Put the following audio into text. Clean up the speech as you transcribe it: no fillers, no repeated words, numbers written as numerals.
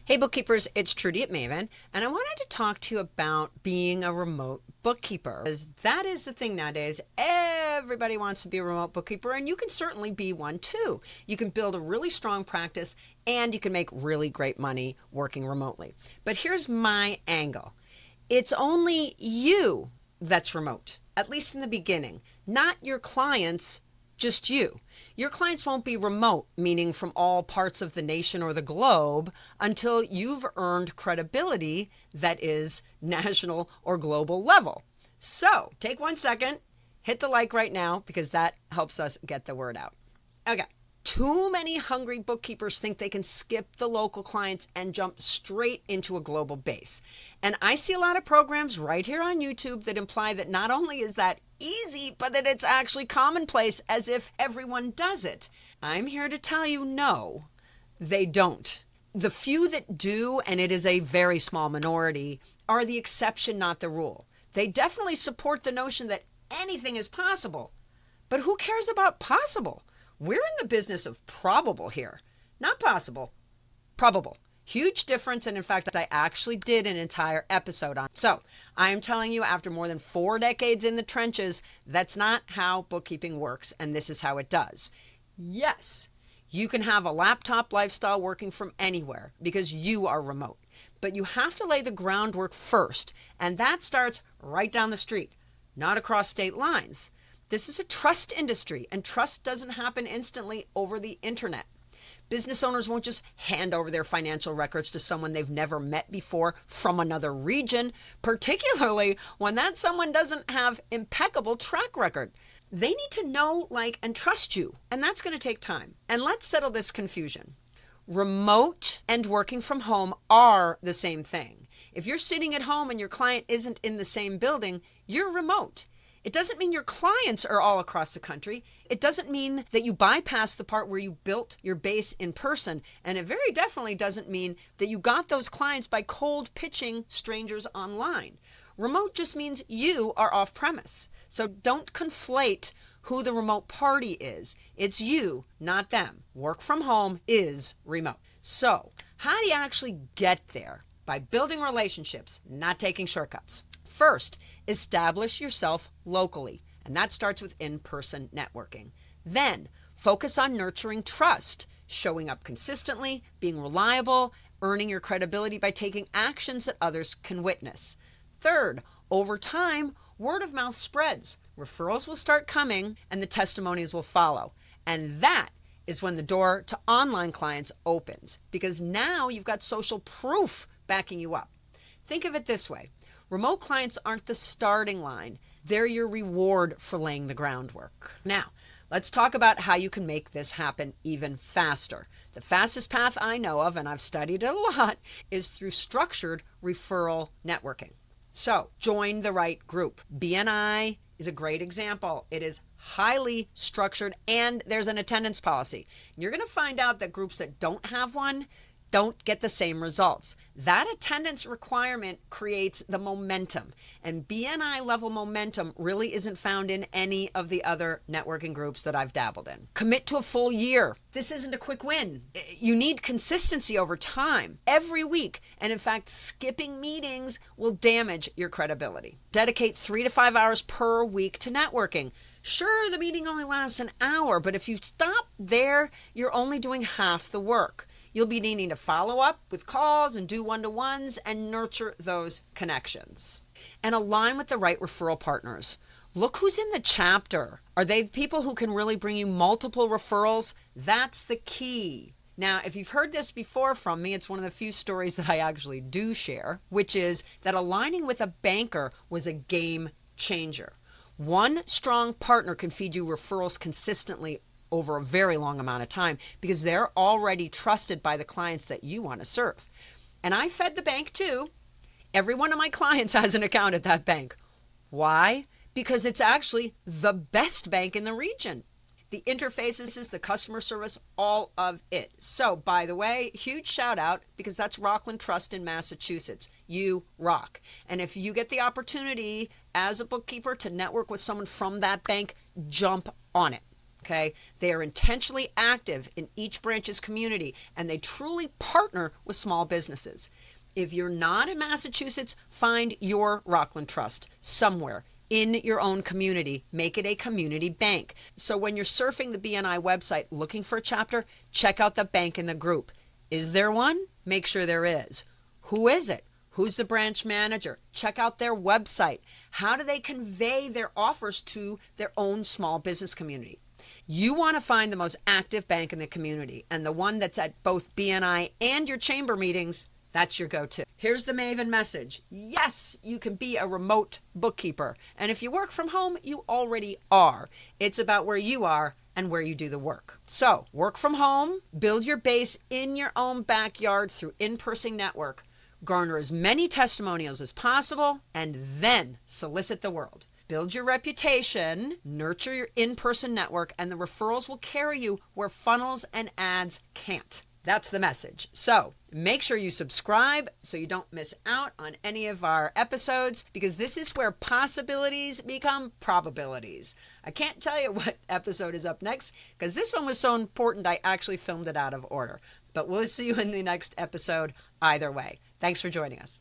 Hey bookkeepers, it's Trudy at Maven, and I wanted to talk to you about being a remote bookkeeper, because that is the thing nowadays. Everybody wants to be a remote bookkeeper, and you can certainly be one too. You can build a really strong practice, and you can make really great money working remotely. But here's my angle. It's only you that's remote, at least in the beginning, not your clients. Just you. Your clients won't be remote, meaning from all parts of the nation or the globe, until you've earned credibility that is national or global level. So take 1 second, hit the like right now, because that helps us get the word out. Okay. Too many hungry bookkeepers think they can skip the local clients and jump straight into a global base. And I see a lot of programs right here on YouTube that imply that not only is that easy, but that it's actually commonplace, as if everyone does it. I'm here to tell you, no, they don't. The few that do, and it is a very small minority, are the exception, not the rule. They definitely support the notion that anything is possible. But who cares about possible? We're in the business of probable here. Not possible, probable. Huge difference, and in fact, I actually did an entire episode on it. So I am telling you, after more than 4 decades in the trenches, that's not how bookkeeping works, and this is how it does. Yes, you can have a laptop lifestyle working from anywhere because you are remote, but you have to lay the groundwork first, and that starts right down the street, not across state lines. This is a trust industry, and trust doesn't happen instantly over the internet. Business owners won't just hand over their financial records to someone they've never met before from another region, particularly when that someone doesn't have impeccable track record. They need to know, like, and trust you, and that's going to take time. And let's settle this confusion. Remote and working from home are the same thing. If you're sitting at home and your client isn't in the same building, you're remote. It doesn't mean your clients are all across the country. It doesn't mean that you bypass the part where you built your base in person. And it very definitely doesn't mean that you got those clients by cold pitching strangers online. Remote just means you are off premise. So don't conflate who the remote party is. It's you, not them. Work from home is remote. So how do you actually get there? By building relationships, not taking shortcuts. First, establish yourself locally, and that starts with in-person networking. Then, focus on nurturing trust, showing up consistently, being reliable, earning your credibility by taking actions that others can witness. Third, over time, word of mouth spreads. Referrals will start coming, and the testimonies will follow. And that is when the door to online clients opens, because now you've got social proof backing you up. Think of it this way. Remote clients aren't the starting line. They're your reward for laying the groundwork. Now, let's talk about how you can make this happen even faster. The fastest path I know of, and I've studied it a lot, is through structured referral networking. So, join the right group. BNI is a great example. It is highly structured, and there's an attendance policy. You're going to find out that groups that don't have one don't get the same results. That attendance requirement creates the momentum, and BNI level momentum really isn't found in any of the other networking groups that I've dabbled in. Commit to a full year. This isn't a quick win. You need consistency over time, every week, and in fact, skipping meetings will damage your credibility. Dedicate 3 to 5 hours per week to networking. Sure, the meeting only lasts an hour, but if you stop there, you're only doing half the work. You'll be needing to follow up with calls and do one-to-ones and nurture those connections. And align with the right referral partners. Look who's in the chapter. Are they people who can really bring you multiple referrals? That's the key. Now, if you've heard this before from me, it's one of the few stories that I actually do share, which is that aligning with a banker was a game changer. One strong partner can feed you referrals consistently over a very long amount of time because they're already trusted by the clients that you want to serve. And I fed the bank too. Every one of my clients has an account at that bank. Why? Because it's actually the best bank in the region. The interfaces, the customer service, all of it. So, by the way, huge shout out, because that's Rockland Trust in Massachusetts. You rock. And if you get the opportunity as a bookkeeper to network with someone from that bank, jump on it. Okay, they are intentionally active in each branch's community, and they truly partner with small businesses. If you're not in Massachusetts, find your Rockland Trust somewhere in your own community. Make it a community bank. So when you're surfing the BNI website looking for a chapter, check out the bank in the group. Is there one? Make sure there is. Who is it? Who's the branch manager? Check out their website. How do they convey their offers to their own small business community? You want to find the most active bank in the community, and the one that's at both BNI and your chamber meetings. That's your go-to. Here's the Maven message. Yes, you can be a remote bookkeeper. And if you work from home, you already are. It's about where you are and where you do the work. So work from home, build your base in your own backyard through in-person network, garner as many testimonials as possible, and then solicit the world. Build your reputation, nurture your in-person network, and the referrals will carry you where funnels and ads can't. That's the message. So make sure you subscribe so you don't miss out on any of our episodes, because this is where possibilities become probabilities. I can't tell you what episode is up next because this one was so important I actually filmed it out of order. But we'll see you in the next episode either way. Thanks for joining us.